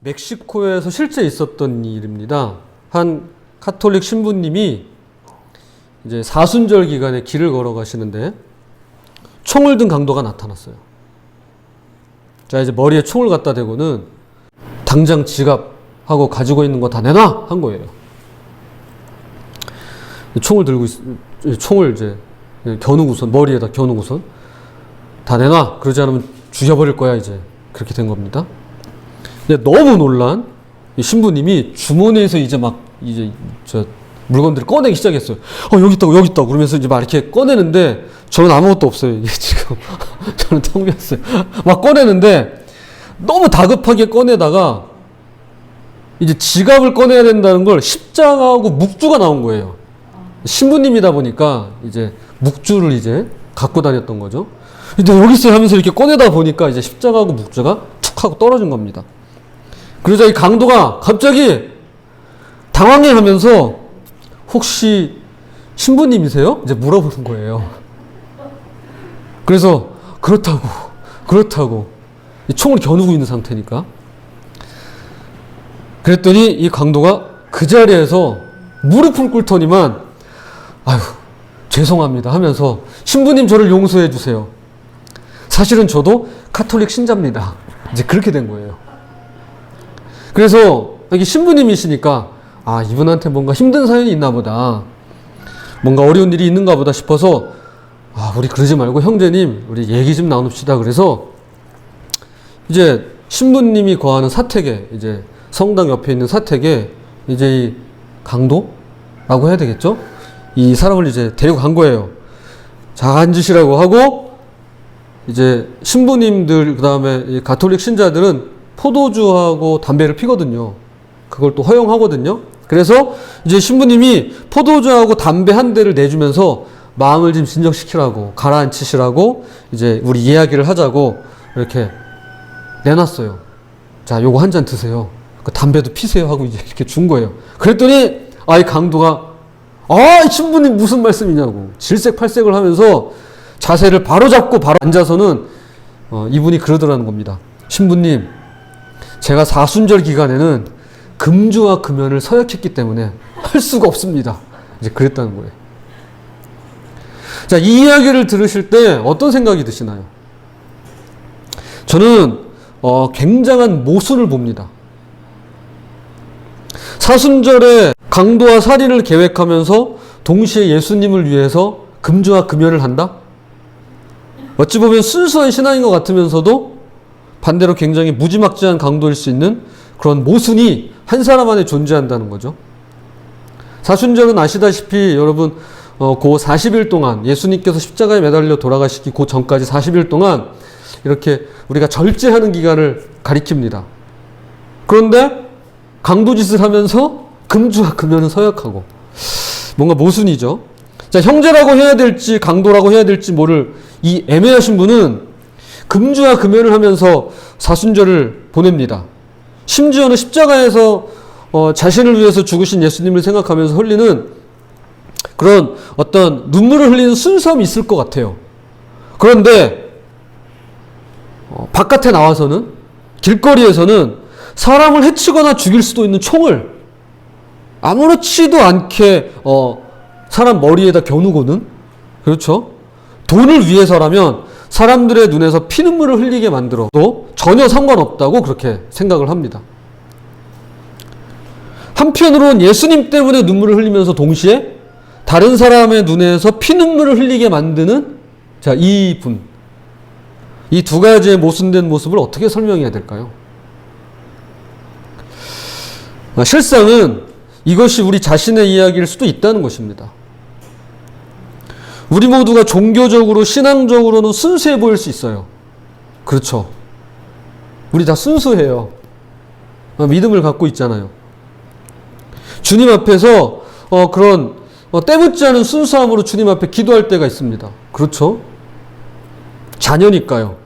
멕시코에서 실제 있었던 일입니다. 한 카톨릭 신부님이 이제 사순절 기간에 길을 걸어가시는데 총을 든 강도가 나타났어요. 자, 이제 머리에 총을 갖다 대고는 당장 지갑하고 가지고 있는 거 다 내놔! 한 거예요. 총을 들고 총을 이제 겨누고선, 머리에다 겨누고선 다 내놔! 그러지 않으면 죽여버릴 거야, 이제. 그렇게 된 겁니다. 근데 너무 놀란 이 신부님이 주머니에서 이제 물건들을 꺼내기 시작했어요. 여기 있다고, 여기 있다고. 그러면서 이제 막 이렇게 꺼내는데, 저는 아무것도 없어요. 이게 지금. 저는 텅 비었어요. 막 꺼내는데, 너무 다급하게 꺼내다가, 이제 지갑을 꺼내야 된다는 걸 십자가하고 묵주가 나온 거예요. 신부님이다 보니까, 이제 묵주를 이제 갖고 다녔던 거죠. 근데 여기 있어요 하면서 이렇게 꺼내다 보니까, 이제 십자가하고 묵주가 툭 하고 떨어진 겁니다. 그러자 이 강도가 갑자기 당황해 하면서 혹시 신부님이세요? 이제 물어보는 거예요. 그래서 그렇다고 총을 겨누고 있는 상태니까. 그랬더니 이 강도가 그 자리에서 무릎을 꿇더니만 아유 죄송합니다 하면서 신부님 저를 용서해 주세요. 사실은 저도 카톨릭 신자입니다. 이제 그렇게 된 거예요. 그래서 여기 신부님이시니까 이분한테 뭔가 힘든 사연이 있나 보다. 뭔가 어려운 일이 있는가 보다 싶어서 우리 그러지 말고 형제님 우리 얘기 좀 나눕시다. 그래서 이제 신부님이 거하는 사택에 이제 성당 옆에 있는 사택에 이제 이 강도라고 해야 되겠죠? 이 사람을 이제 데리고 간 거예요. 자, 앉으시라고 하고 이제 신부님들 그다음에 가톨릭 신자들은 포도주하고 담배를 피거든요. 그걸 또 허용하거든요. 그래서 이제 신부님이 포도주하고 담배 한 대를 내주면서 마음을 좀 진정시키라고 가라앉히시라고 이제 우리 이야기를 하자고 이렇게 내놨어요. 자, 요거 한 잔 드세요. 그 담배도 피세요 하고 이제 이렇게 준 거예요. 그랬더니 이 강도가 이 신부님 무슨 말씀이냐고 질색팔색을 하면서 자세를 바로 잡고 바로 앉아서는 이분이 그러더라는 겁니다. 신부님, 제가 사순절 기간에는 금주와 금연을 서약했기 때문에 할 수가 없습니다. 이제 그랬다는 거예요. 자, 이 이야기를 들으실 때 어떤 생각이 드시나요? 저는 굉장한 모순을 봅니다. 사순절에 강도와 살인을 계획하면서 동시에 예수님을 위해서 금주와 금연을 한다? 어찌 보면 순수한 신앙인 것 같으면서도 반대로 굉장히 무지막지한 강도일 수 있는 그런 모순이 한 사람 안에 존재한다는 거죠. 사순절은 아시다시피 여러분 그 40일 동안 예수님께서 십자가에 매달려 돌아가시기 그 전까지 40일 동안 이렇게 우리가 절제하는 기간을 가리킵니다. 그런데 강도짓을 하면서 금주와 금연은 서약하고 뭔가 모순이죠. 자, 형제라고 해야 될지 강도라고 해야 될지 모를 이 애매하신 분은 금주와 금연을 하면서 사순절을 보냅니다. 심지어는 십자가에서 자신을 위해서 죽으신 예수님을 생각하면서 흘리는 그런 어떤 눈물을 흘리는 순수함이 있을 것 같아요. 그런데 바깥에 나와서는 길거리에서는 사람을 해치거나 죽일 수도 있는 총을 아무렇지도 않게 사람 머리에다 겨누고는 그렇죠. 돈을 위해서라면 사람들의 눈에서 피눈물을 흘리게 만들어도 전혀 상관없다고 그렇게 생각을 합니다. 한편으로는 예수님 때문에 눈물을 흘리면서 동시에 다른 사람의 눈에서 피눈물을 흘리게 만드는 이 분. 이 두 가지의 모순된 모습을 어떻게 설명해야 될까요? 실상은 이것이 우리 자신의 이야기일 수도 있다는 것입니다. 우리 모두가 종교적으로 신앙적으로는 순수해 보일 수 있어요. 그렇죠. 우리 다 순수해요. 믿음을 갖고 있잖아요. 주님 앞에서 그런 때묻지 않은 순수함으로 주님 앞에 기도할 때가 있습니다. 그렇죠. 자녀니까요.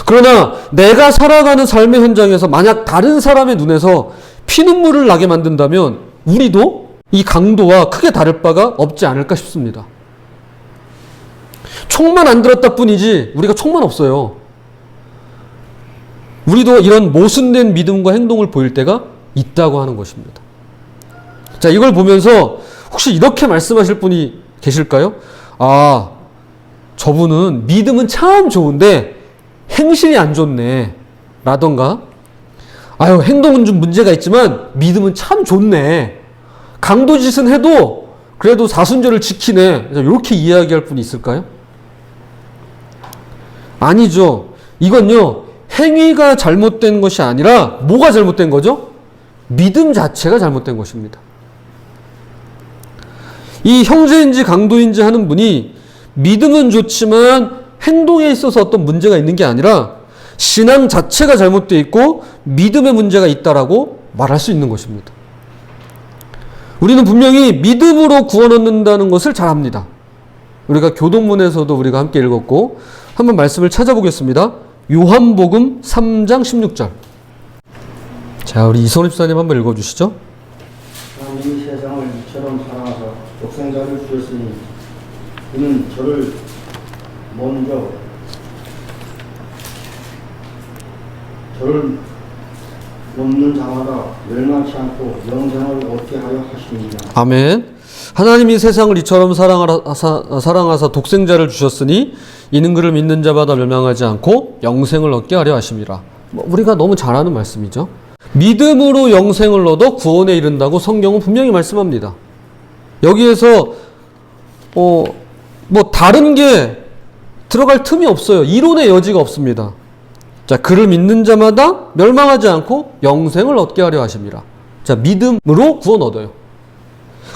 그러나 내가 살아가는 삶의 현장에서 만약 다른 사람의 눈에서 피눈물을 나게 만든다면 우리도 이 강도와 크게 다를 바가 없지 않을까 싶습니다. 총만 안 들었다 뿐이지 우리가 총만 없어요. 우리도 이런 모순된 믿음과 행동을 보일 때가 있다고 하는 것입니다. 자, 이걸 보면서 혹시 이렇게 말씀하실 분이 계실까요? 아, 저분은 믿음은 참 좋은데 행실이 안 좋네. 라던가, 아유, 행동은 좀 문제가 있지만 믿음은 참 좋네. 강도짓은 해도 그래도 사순절을 지키네. 이렇게 이야기할 분이 있을까요? 아니죠. 이건요, 행위가 잘못된 것이 아니라 뭐가 잘못된 거죠? 믿음 자체가 잘못된 것입니다. 이 형제인지 강도인지 하는 분이 믿음은 좋지만 행동에 있어서 어떤 문제가 있는 게 아니라 신앙 자체가 잘못되어 있고 믿음에 문제가 있다라고 말할 수 있는 것입니다. 우리는 분명히 믿음으로 구원 얻는다는 것을 잘 압니다. 우리가 교동문에서도 우리가 함께 읽었고 한번 말씀을 찾아보겠습니다. 요한복음 3장 16절. 자, 우리 이선우 집사님 한번 읽어주시죠. 하나님이 세상을 이처럼 사랑하사 독생자를 주셨으니 그는 저를 먼저 저를 넘는 자마다 멸망치 않고 영생을 얻게 하여 하십니다. 아멘. 하나님이 세상을 이처럼 사랑하사 독생자를 주셨으니 이는 그를 믿는 자마다 멸망하지 않고 영생을 얻게 하려 하심이라. 우리가 너무 잘 아는 말씀이죠. 믿음으로 영생을 얻어 구원에 이른다고 성경은 분명히 말씀합니다. 여기에서 다른 게 들어갈 틈이 없어요. 이론의 여지가 없습니다. 자, 그를 믿는 자마다 멸망하지 않고 영생을 얻게 하려 하십니다. 자, 믿음으로 구원 얻어요.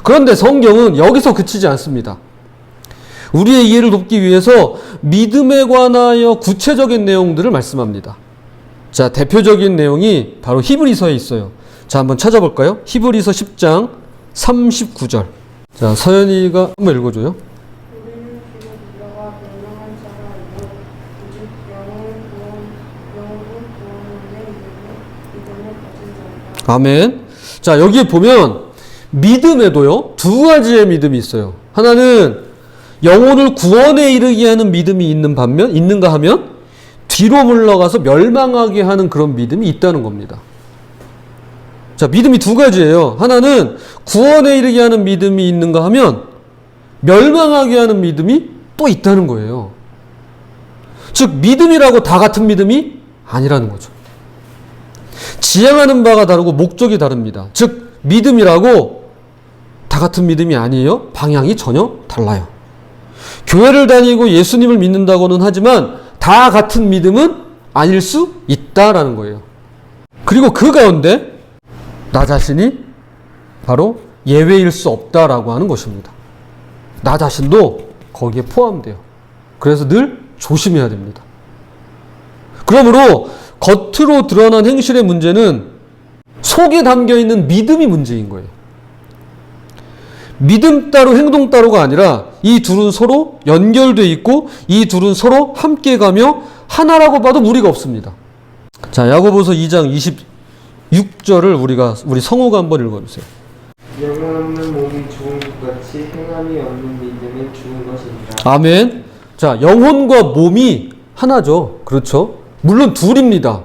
그런데 성경은 여기서 그치지 않습니다. 우리의 이해를 돕기 위해서 믿음에 관하여 구체적인 내용들을 말씀합니다. 자, 대표적인 내용이 바로 히브리서에 있어요. 자, 한번 찾아볼까요? 히브리서 10장 39절. 자, 서연이가 한번 읽어줘요. 우리는 비록 우리가 멸망한 자가 아니요 오직 영원한 구원을 믿음을 가진 자이다. 아멘. 자, 여기에 보면 믿음에도요, 두 가지의 믿음이 있어요. 하나는 영혼을 구원에 이르게 하는 믿음이 있는가 하면 뒤로 물러가서 멸망하게 하는 그런 믿음이 있다는 겁니다. 자, 믿음이 두 가지예요. 하나는 구원에 이르게 하는 믿음이 있는가 하면 멸망하게 하는 믿음이 또 있다는 거예요. 즉, 믿음이라고 다 같은 믿음이 아니라는 거죠. 지향하는 바가 다르고 목적이 다릅니다. 즉, 믿음이라고 다 같은 믿음이 아니에요. 방향이 전혀 달라요. 교회를 다니고 예수님을 믿는다고는 하지만 다 같은 믿음은 아닐 수 있다라는 거예요. 그리고 그 가운데 나 자신이 바로 예외일 수 없다라고 하는 것입니다. 나 자신도 거기에 포함돼요. 그래서 늘 조심해야 됩니다. 그러므로 겉으로 드러난 행실의 문제는 속에 담겨있는 믿음이 문제인 거예요. 믿음 따로 행동 따로가 아니라 이 둘은 서로 연결되어 있고 이 둘은 서로 함께 가며 하나라고 봐도 무리가 없습니다. 자, 야고보서 2장 26절을 우리 성호가 한번 읽어주세요. 영혼 없는 몸이 죽은 것 같이 행함이 없는 믿음은 죽은 것입니다. 아멘. 자, 영혼과 몸이 하나죠. 그렇죠. 물론 둘입니다.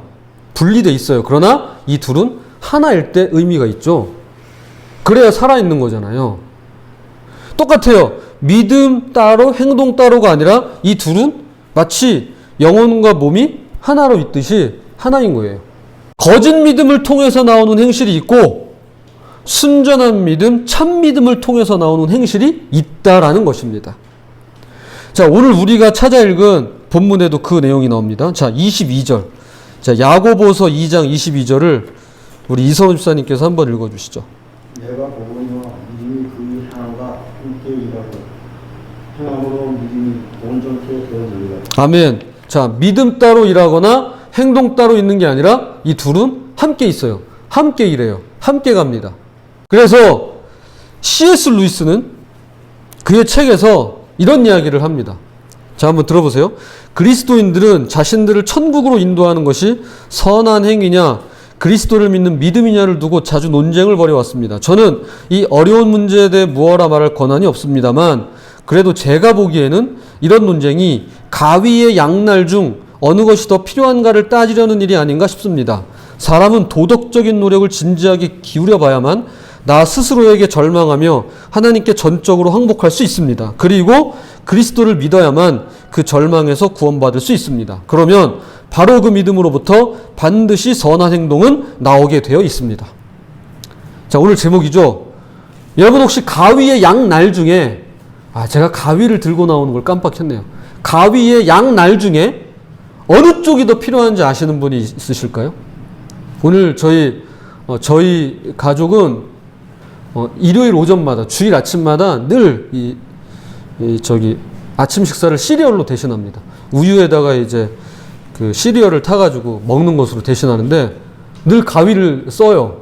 분리되어 있어요. 그러나 이 둘은 하나일 때 의미가 있죠. 그래야 살아있는 거잖아요. 똑같아요. 믿음 따로 행동 따로가 아니라 이 둘은 마치 영혼과 몸이 하나로 있듯이 하나인 거예요. 거짓 믿음을 통해서 나오는 행실이 있고 순전한 믿음, 참 믿음을 통해서 나오는 행실이 있다라는 것입니다. 자, 오늘 우리가 찾아 읽은 본문에도 그 내용이 나옵니다. 자, 22절. 자, 야고보서 2장 22절을 우리 이선우 집사님께서 한번 읽어주시죠. 내가 보거니와 믿음이 그 향함과 함께 일하고 행함으로 믿음이 온전케 되어지리라. 아멘. 자, 믿음 따로 일하거나 행동 따로 있는 게 아니라 이 둘은 함께 있어요. 함께 일해요. 함께 갑니다. 그래서 C.S. 루이스는 그의 책에서 이런 이야기를 합니다. 자, 한번 들어보세요. 그리스도인들은 자신들을 천국으로 인도하는 것이 선한 행위냐 그리스도를 믿는 믿음이냐를 두고 자주 논쟁을 벌여왔습니다. 저는 이 어려운 문제에 대해 무엇라 말할 권한이 없습니다만 그래도 제가 보기에는 이런 논쟁이 가위의 양날 중 어느 것이 더 필요한가를 따지려는 일이 아닌가 싶습니다. 사람은 도덕적인 노력을 진지하게 기울여 봐야만 나 스스로에게 절망하며 하나님께 전적으로 항복할 수 있습니다. 그리고 그리스도를 믿어야만 그 절망에서 구원받을 수 있습니다. 그러면 바로 그 믿음으로부터 반드시 선한 행동은 나오게 되어 있습니다. 자, 오늘 제목이죠. 여러분 혹시 가위의 양날 중에 제가 가위를 들고 나오는 걸 깜빡했네요. 가위의 양날 중에 어느 쪽이 더 필요한지 아시는 분이 있으실까요? 오늘 저희 가족은 일요일 오전마다 주일 아침마다 늘 아침 식사를 시리얼로 대신합니다. 우유에다가 이제 그 시리얼을 타가지고 먹는 것으로 대신하는데 늘 가위를 써요.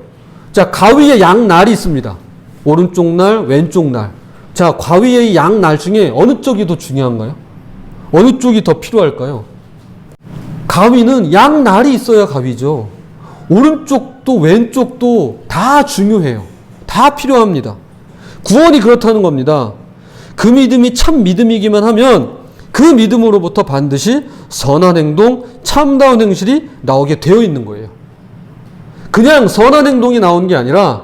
자, 가위의 양날이 있습니다. 오른쪽 날, 왼쪽 날. 자, 가위의 양날 중에 어느 쪽이 더 중요한가요? 어느 쪽이 더 필요할까요? 가위는 양날이 있어야 가위죠. 오른쪽도 왼쪽도 다 중요해요. 다 필요합니다. 구원이 그렇다는 겁니다. 그 믿음이 참 믿음이기만 하면 그 믿음으로부터 반드시 선한 행동, 참다운 행실이 나오게 되어 있는 거예요. 그냥 선한 행동이 나온 게 아니라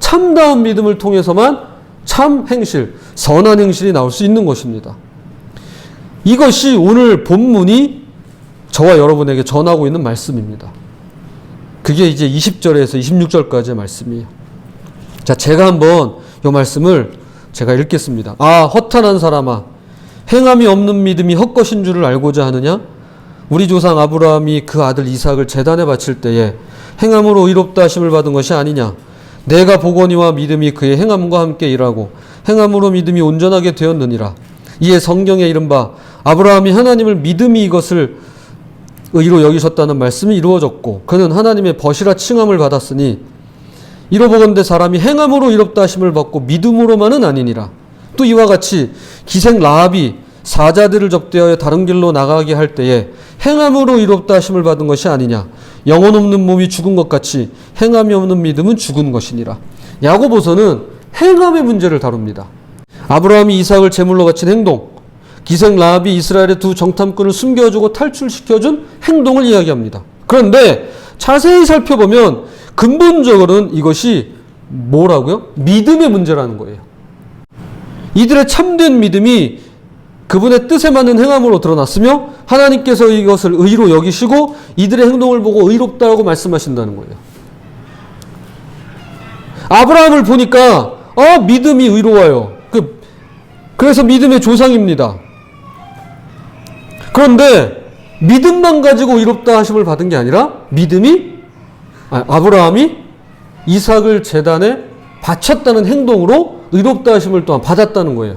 참다운 믿음을 통해서만 참 행실, 선한 행실이 나올 수 있는 것입니다. 이것이 오늘 본문이 저와 여러분에게 전하고 있는 말씀입니다. 그게 이제 20절에서 26절까지의 말씀이에요. 자, 제가 한번 이 말씀을 제가 읽겠습니다. 허탄한 사람아, 행함이 없는 믿음이 헛것인 줄을 알고자 하느냐? 우리 조상 아브라함이 그 아들 이삭을 제단에 바칠 때에 행함으로 의롭다 하심을 받은 것이 아니냐? 내가 보거니와 믿음이 그의 행함과 함께 일하고 행함으로 믿음이 온전하게 되었느니라. 이에 성경에 이른바 아브라함이 하나님을 믿음이 이것을 의로 여기셨다는 말씀이 이루어졌고 그는 하나님의 벗이라 칭함을 받았으니 이로보건대 사람이 행함으로 의롭다 하심을 받고 믿음으로만은 아니니라. 또 이와 같이 기생 라합이 사자들을 접대하여 다른 길로 나가게 할 때에 행함으로 의롭다 하심을 받은 것이 아니냐. 영혼 없는 몸이 죽은 것 같이 행함이 없는 믿음은 죽은 것이니라. 야고보서는 행함의 문제를 다룹니다. 아브라함이 이삭을 제물로 바친 행동, 기생 라합이 이스라엘의 두 정탐꾼을 숨겨주고 탈출시켜준 행동을 이야기합니다. 그런데 자세히 살펴보면 근본적으로는 이것이 뭐라고요? 믿음의 문제라는 거예요. 이들의 참된 믿음이 그분의 뜻에 맞는 행함으로 드러났으며 하나님께서 이것을 의로 여기시고 이들의 행동을 보고 의롭다라고 말씀하신다는 거예요. 아브라함을 보니까 믿음이 의로워요. 그래서 믿음의 조상입니다. 그런데 믿음만 가지고 의롭다 하심을 받은 게 아니라 아브라함이 이삭을 제단에 바쳤다는 행동으로 의롭다 하심을 또한 받았다는 거예요.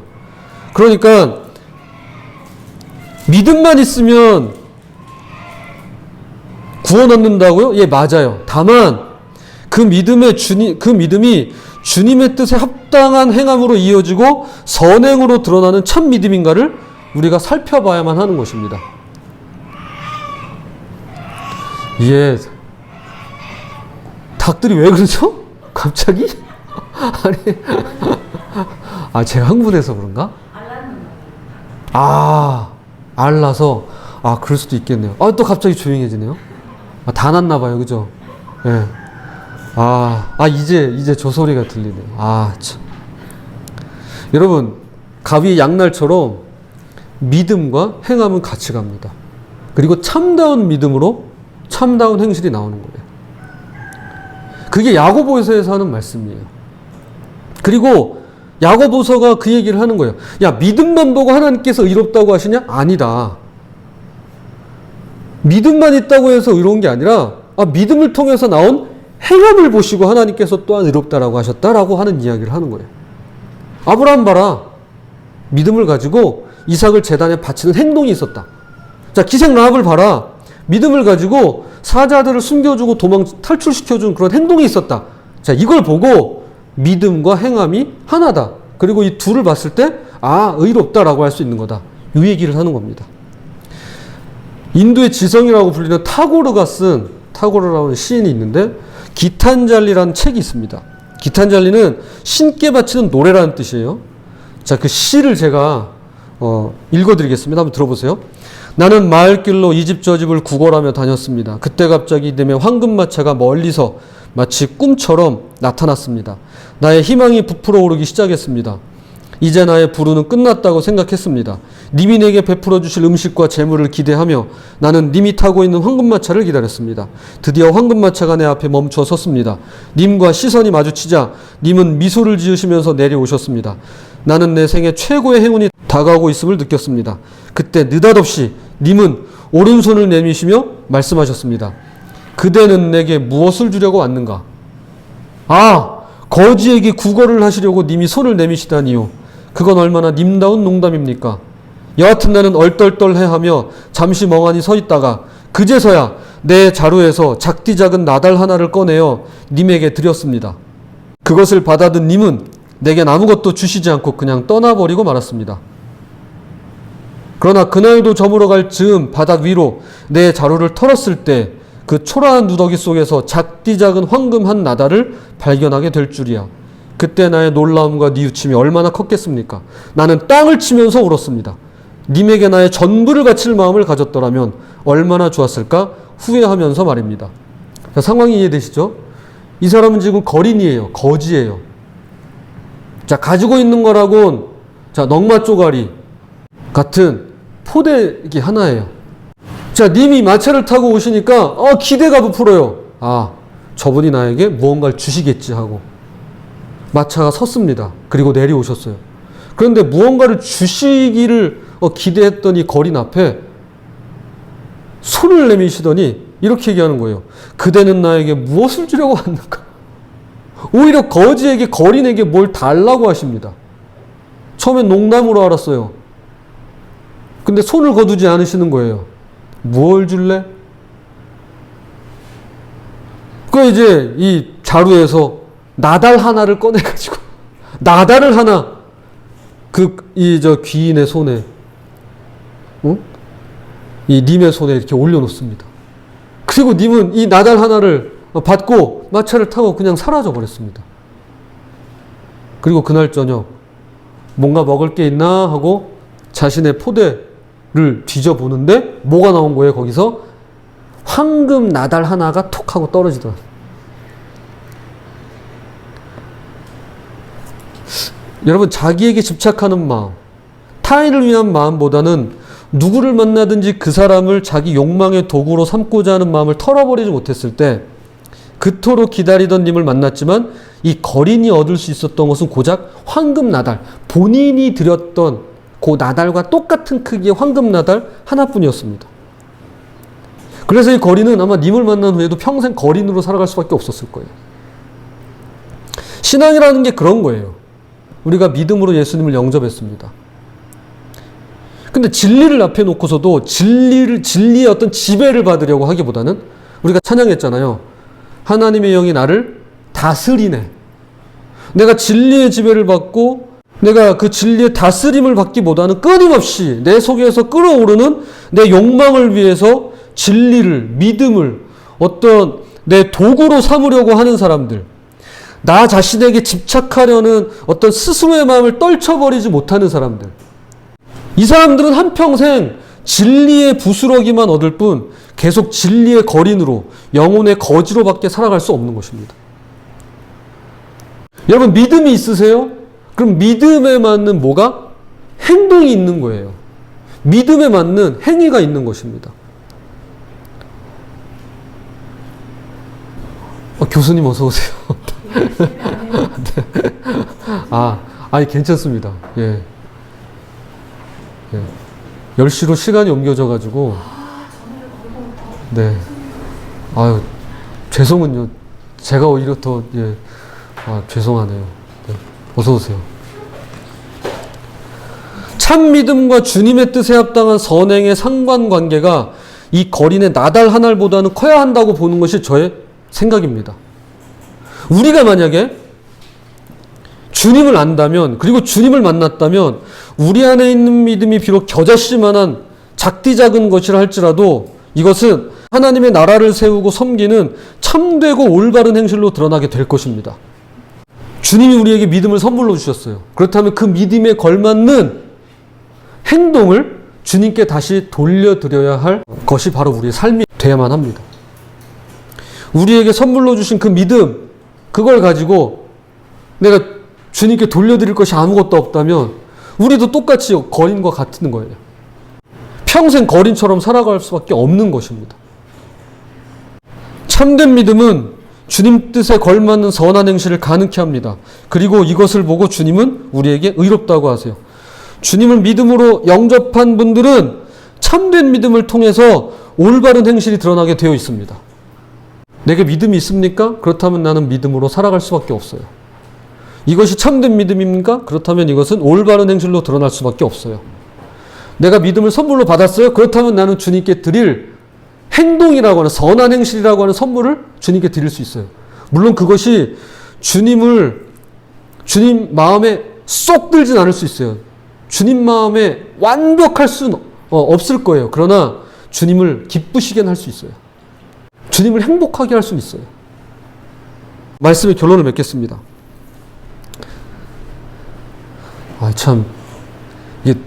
그러니까 믿음만 있으면 구원 얻는다고요? 예, 맞아요. 다만 그 믿음이 주님의 뜻에 합당한 행함으로 이어지고 선행으로 드러나는 참 믿음인가를 우리가 살펴봐야만 하는 것입니다. 예. 닭들이 왜 그러죠? 갑자기? 제가 흥분해서 그런가? 알라서, 그럴 수도 있겠네요. 또 갑자기 조용해지네요. 다 났나 봐요. 그죠? 예. 이제 저 소리가 들리네요. 참. 여러분, 가위 양날처럼 믿음과 행함은 같이 갑니다. 그리고 참다운 믿음으로 참다운 행실이 나오는 거예요. 그게 야고보서에서 하는 말씀이에요. 그리고 야고보서가 그 얘기를 하는 거예요. 야, 믿음만 보고 하나님께서 의롭다고 하시냐? 아니다. 믿음만 있다고 해서 의로운 게 아니라 믿음을 통해서 나온 행함을 보시고 하나님께서 또한 의롭다라고 하셨다라고 하는 이야기를 하는 거예요. 아브라함 봐라. 믿음을 가지고 이삭을 제단에 바치는 행동이 있었다. 자, 기생 라합을 봐라. 믿음을 가지고 사자들을 숨겨주고 탈출시켜준 그런 행동이 있었다. 자, 이걸 보고 믿음과 행함이 하나다. 그리고 이 둘을 봤을 때 의롭다라고 할 수 있는 거다. 이 얘기를 하는 겁니다. 인도의 지성이라고 불리는 타고르라는 시인이 있는데 기탄잘리라는 책이 있습니다. 기탄잘리는 신께 바치는 노래라는 뜻이에요. 자, 그 시를 제가 읽어드리겠습니다. 한번 들어보세요. 나는 마을길로 이 집 저 집을 구걸하며 다녔습니다. 그때 갑자기 이듬해 황금마차가 멀리서 마치 꿈처럼 나타났습니다. 나의 희망이 부풀어 오르기 시작했습니다. 이제 나의 부르는 끝났다고 생각했습니다. 님이 내게 베풀어 주실 음식과 재물을 기대하며 나는 님이 타고 있는 황금마차를 기다렸습니다. 드디어 황금마차가 내 앞에 멈춰 섰습니다. 님과 시선이 마주치자 님은 미소를 지으시면서 내려오셨습니다. 나는 내 생애 최고의 행운이 다가오고 있음을 느꼈습니다. 그때 느닷없이 님은 오른손을 내미시며 말씀하셨습니다. 그대는 내게 무엇을 주려고 왔는가? 아, 거지에게 구걸을 하시려고 님이 손을 내미시다니요. 그건 얼마나 님다운 농담입니까? 여하튼 나는 얼떨떨해하며 잠시 멍하니 서 있다가 그제서야 내 자루에서 작디 작은 나달 하나를 꺼내어 님에게 드렸습니다. 그것을 받아든 님은 내겐 아무것도 주시지 않고 그냥 떠나버리고 말았습니다. 그러나 그날도 저물어 갈 즈음 바닥 위로 내 자루를 털었을 때 그 초라한 누더기 속에서 작디 작은 황금 한 나달을 발견하게 될 줄이야. 그때 나의 놀라움과 뉘우침이 얼마나 컸겠습니까? 나는 땅을 치면서 울었습니다. 님에게 나의 전부를 바칠 마음을 가졌더라면 얼마나 좋았을까 후회하면서 말입니다. 자, 상황이 이해되시죠? 이 사람은 지금 거린이에요. 거지예요. 자, 가지고 있는 거라곤 자, 넝마 쪼가리 같은 포대기 하나예요. 자, 님이 마차를 타고 오시니까 기대가 부풀어요. 아, 저분이 나에게 무언가를 주시겠지 하고 마차가 섰습니다. 그리고 내려오셨어요. 그런데 무언가를 주시기를 기대했더니 거린 앞에 손을 내미시더니 이렇게 얘기하는 거예요. 그대는 나에게 무엇을 주려고 왔는가? 오히려 거지에게 거린에게 뭘 달라고 하십니다. 처음엔 농담으로 알았어요. 근데 손을 거두지 않으시는 거예요. 뭘 줄래? 그 이제 이 자루에서 나달 하나를 꺼내가지고 나달을 하나 귀인의 손에 이 님의 손에 이렇게 올려놓습니다. 그리고 님은 이 나달 하나를 받고 마차를 타고 그냥 사라져 버렸습니다. 그리고 그날 저녁 뭔가 먹을 게 있나 하고 자신의 포대를 뒤져보는데 뭐가 나온 거예요? 거기서 황금 나달 하나가 톡 하고 떨어지더라. 여러분, 자기에게 집착하는 마음, 타인을 위한 마음보다는 누구를 만나든지 그 사람을 자기 욕망의 도구로 삼고자 하는 마음을 털어버리지 못했을 때 그토록 기다리던 님을 만났지만 이 거린이 얻을 수 있었던 것은 고작 황금 나달, 본인이 드렸던 그 나달과 똑같은 크기의 황금 나달 하나뿐이었습니다. 그래서 이 거린은 아마 님을 만난 후에도 평생 거린으로 살아갈 수밖에 없었을 거예요. 신앙이라는 게 그런 거예요. 우리가 믿음으로 예수님을 영접했습니다. 근데 진리를 앞에 놓고서도 진리의 어떤 지배를 받으려고 하기보다는 우리가 찬양했잖아요. 하나님의 영이 나를 다스리네. 내가 진리의 지배를 받고 내가 그 진리의 다스림을 받기보다는 끊임없이 내 속에서 끓어오르는 내 욕망을 위해서 진리를, 믿음을 어떤 내 도구로 삼으려고 하는 사람들, 나 자신에게 집착하려는 어떤 스스로의 마음을 떨쳐버리지 못하는 사람들, 이 사람들은 한평생 진리의 부스러기만 얻을 뿐 계속 진리의 거린으로, 영혼의 거지로 밖에 살아갈 수 없는 것입니다. 여러분, 믿음이 있으세요? 그럼 믿음에 맞는 뭐가? 행동이 있는 거예요. 믿음에 맞는 행위가 있는 것입니다. 교수님 어서 오세요. 네. 아니 괜찮습니다. 예. 10시로 시간이 옮겨져가지고. 네. 아유, 죄송은요. 제가 오히려 더, 죄송하네요. 네. 어서오세요. 참 믿음과 주님의 뜻에 합당한 선행의 상관관계가 이 거린의 나달 한 알보다는 커야 한다고 보는 것이 저의 생각입니다. 우리가 만약에 주님을 안다면, 그리고 주님을 만났다면 우리 안에 있는 믿음이 비록 겨자씨만한 작디 작은 것이라 할지라도 이것은 하나님의 나라를 세우고 섬기는 참되고 올바른 행실로 드러나게 될 것입니다. 주님이 우리에게 믿음을 선물로 주셨어요. 그렇다면 그 믿음에 걸맞는 행동을 주님께 다시 돌려드려야 할 것이 바로 우리의 삶이 돼야만 합니다. 우리에게 선물로 주신 그 믿음, 그걸 가지고 내가 주님께 돌려드릴 것이 아무것도 없다면 우리도 똑같이 거린과 같은 거예요. 평생 거린처럼 살아갈 수밖에 없는 것입니다. 참된 믿음은 주님 뜻에 걸맞는 선한 행실을 가능케 합니다. 그리고 이것을 보고 주님은 우리에게 의롭다고 하세요. 주님을 믿음으로 영접한 분들은 참된 믿음을 통해서 올바른 행실이 드러나게 되어 있습니다. 내게 믿음이 있습니까? 그렇다면 나는 믿음으로 살아갈 수밖에 없어요. 이것이 참된 믿음입니까? 그렇다면 이것은 올바른 행실로 드러날 수밖에 없어요. 내가 믿음을 선물로 받았어요? 그렇다면 나는 주님께 드릴 행동이라고 하는 선한 행실이라고 하는 선물을 주님께 드릴 수 있어요. 물론 그것이 주님 마음에 쏙 들진 않을 수 있어요. 주님 마음에 완벽할 수는 없을 거예요. 그러나 주님을 기쁘시게 할 수 있어요. 주님을 행복하게 할 수 있어요. 말씀의 결론을 맺겠습니다. 참 이게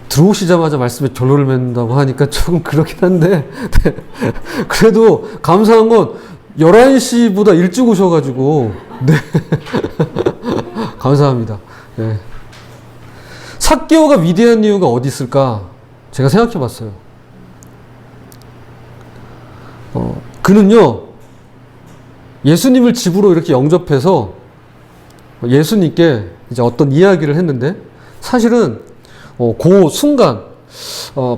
들어오시자마자 말씀의 결론을 맺는다고 하니까 조금 그렇긴 한데 그래도 감사한 건 11시보다 일찍 오셔가지고 감사합니다. 네. 삭개오가 위대한 이유가 어디 있을까? 제가 생각해 봤어요. 그는요, 예수님을 집으로 이렇게 영접해서 예수님께 이제 어떤 이야기를 했는데, 사실은 그 순간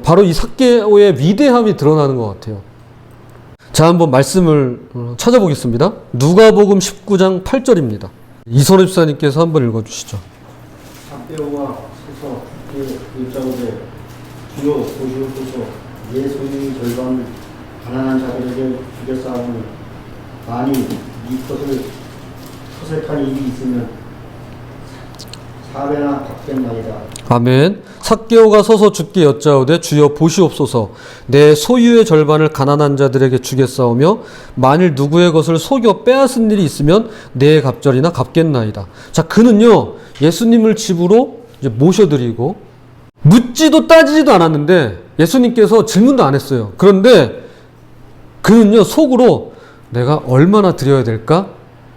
바로 이 삭개오의 위대함이 드러나는 것 같아요. 자, 한번 말씀을 찾아보겠습니다. 누가복음 19장 8절입니다. 이선호 집사님께서 한번 읽어주시죠. 삭개오가 서서 주께 여짜오되 주여 보시옵소서 내 소유의 절반을 가난한 자들에게 주겠사오니 만일 네 것을 토색한 일이 있으면 4배나 갚겠나이다. 아멘. 삭개오가 서서 주께 여짜오되 주여 보시옵소서 내 소유의 절반을 가난한 자들에게 주겠사오며 만일 누구의 것을 속여 빼앗은 일이 있으면 내 갑절이나 갚겠나이다. 자, 그는요 예수님을 집으로 이제 모셔드리고 묻지도 따지지도 않았는데 예수님께서 질문도 안 했어요. 그런데 그는요 속으로 내가 얼마나 드려야 될까?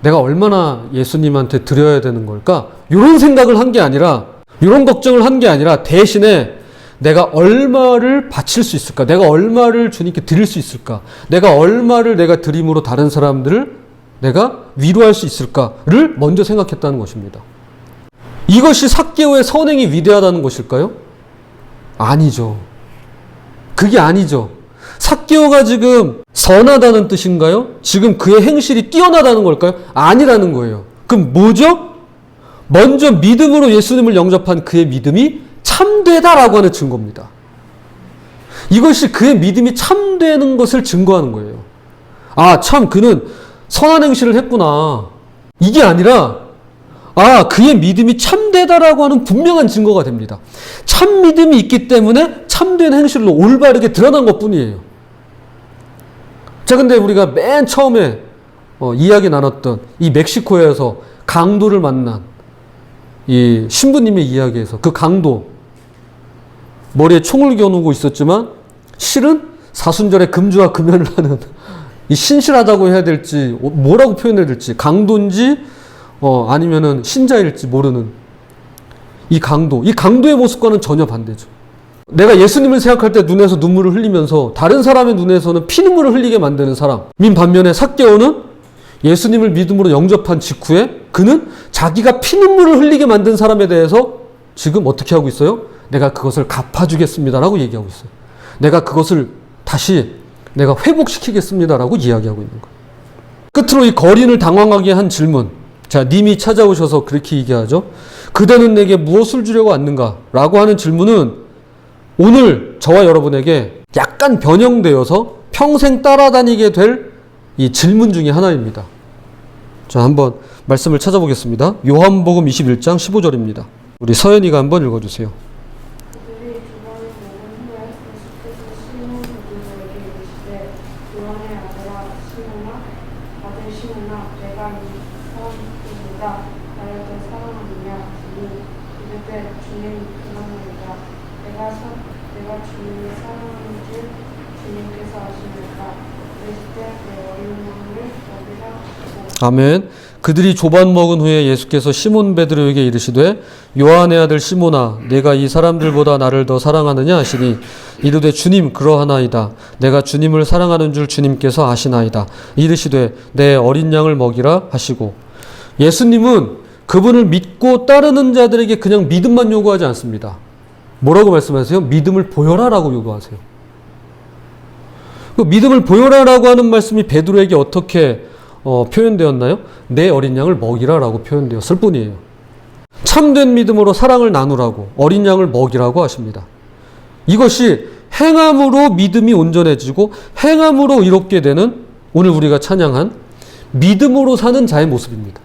내가 얼마나 예수님한테 드려야 되는 걸까? 이런 생각을 한 게 아니라, 이런 걱정을 한 게 아니라 대신에 내가 얼마를 바칠 수 있을까? 내가 얼마를 주님께 드릴 수 있을까? 내가 얼마를 내가 드림으로 다른 사람들을 내가 위로할 수 있을까를 먼저 생각했다는 것입니다. 이것이 삭개오의 선행이 위대하다는 것일까요? 아니죠. 그게 아니죠. 삭개오가 지금 선하다는 뜻인가요? 지금 그의 행실이 뛰어나다는 걸까요? 아니라는 거예요. 그럼 뭐죠? 먼저 믿음으로 예수님을 영접한 그의 믿음이 참되다라고 하는 증거입니다. 이것이 그의 믿음이 참되는 것을 증거하는 거예요. 참 그는 선한 행실을 했구나. 이게 아니라 그의 믿음이 참되다라고 하는 분명한 증거가 됩니다. 참 믿음이 있기 때문에 참된 행실로 올바르게 드러난 것뿐이에요. 자, 근데 우리가 맨 처음에 이야기 나눴던 이 멕시코에서 강도를 만난 이 신부님의 이야기에서 그 강도 머리에 총을 겨누고 있었지만 실은 사순절에 금주와 금연을 하는 이 신실하다고 해야 될지 뭐라고 표현해야 될지 강도인지 아니면은 신자일지 모르는 이 강도의 모습과는 전혀 반대죠. 내가 예수님을 생각할 때 눈에서 눈물을 흘리면서 다른 사람의 눈에서는 피눈물을 흘리게 만드는 사람인 반면에 삭개오는 예수님을 믿음으로 영접한 직후에 그는 자기가 피눈물을 흘리게 만든 사람에 대해서 지금 어떻게 하고 있어요? 내가 그것을 갚아주겠습니다라고 얘기하고 있어요. 내가 그것을 다시 내가 회복시키겠습니다라고 이야기하고 있는 거예요. 끝으로 이 거린을 당황하게 한 질문. 자, 님이 찾아오셔서 그렇게 얘기하죠. 그대는 내게 무엇을 주려고 왔는가? 라고 하는 질문은 오늘 저와 여러분에게 약간 변형되어서 평생 따라다니게 될 이 질문 중에 하나입니다. 자, 한번 말씀을 찾아보겠습니다. 요한복음 21장 15절입니다. 우리 서연이가 한번 읽어주세요. 그들이 주번을 먹은 후에 예수께서 시몬 베드로에게 이르시되 요한의 아들아 시몬아 내가 이 사람들보다 나를 더 사랑하느냐? 이르되 주님 그러나이다. 내가 주님을 사랑하는 줄 주님께서 아시니까. 그랬을 때 내 어린 양을 먹이라 하시고. 아멘. 그들이 조반 먹은 후에 예수께서 시몬 베드로에게 이르시되 요한의 아들 시몬아 내가 이 사람들보다 나를 더 사랑하느냐 하시니 이르되 주님 그러하나이다. 내가 주님을 사랑하는 줄 주님께서 아시나이다. 이르시되 내 어린 양을 먹이라 하시고. 예수님은 그분을 믿고 따르는 자들에게 그냥 믿음만 요구하지 않습니다. 뭐라고 말씀하세요? 믿음을 보여라라고 요구하세요. 그 믿음을 보여라라고 하는 말씀이 베드로에게 어떻게 표현되었나요? 내 어린 양을 먹이라라고 표현되었을 뿐이에요. 참된 믿음으로 사랑을 나누라고, 어린 양을 먹이라고 하십니다. 이것이 행함으로 믿음이 온전해지고 행함으로 이롭게 되는 오늘 우리가 찬양한 믿음으로 사는 자의 모습입니다.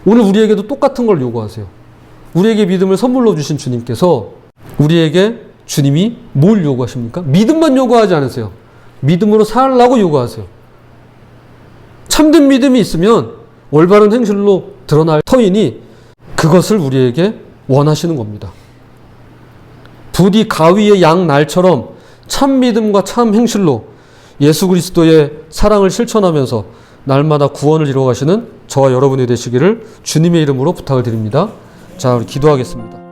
오늘 우리에게도 똑같은 걸 요구하세요. 우리에게 믿음을 선물로 주신 주님께서 우리에게 주님이 뭘 요구하십니까? 믿음만 요구하지 않으세요. 믿음으로 살라고 요구하세요. 참된 믿음이 있으면 올바른 행실로 드러날 터이니 그것을 우리에게 원하시는 겁니다. 부디 가위의 양 날처럼 참 믿음과 참 행실로 예수 그리스도의 사랑을 실천하면서 날마다 구원을 이루어가시는 저와 여러분이 되시기를 주님의 이름으로 부탁을 드립니다. 자, 우리 기도하겠습니다.